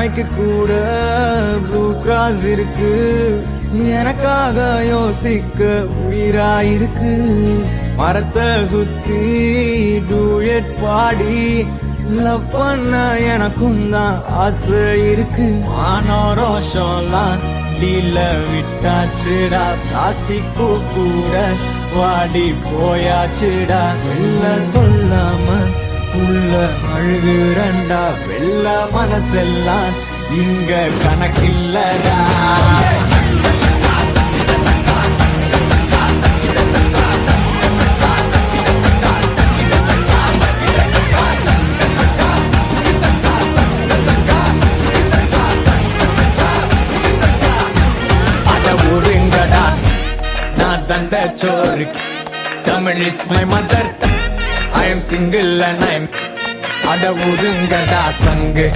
நாய்க்கு கூட blue cross இருக்கு, எனக்காக யோசிக்க உயிராயிருக்கு. மரத்தை சுத்தி டூயட் பாடி லவ் பண்ண எனக்கும் தான் ஆசை இருக்கு. ஆனோ ரோஷம்லாம் டீல விட்டாச்சுடா, பிளாஸ்டிக் கூட வாடி போயாச்சுடா. வெள்ள சொல்லாம உள்ள அழுகுறண்டா, வெள்ள மனசெல்லாம் இங்க கணக்கில்லடா. ஒருங்கடா நான் தந்த சோறு, Tamil is my mother, I am single and I am அட ஒருங்கடா சங்கு.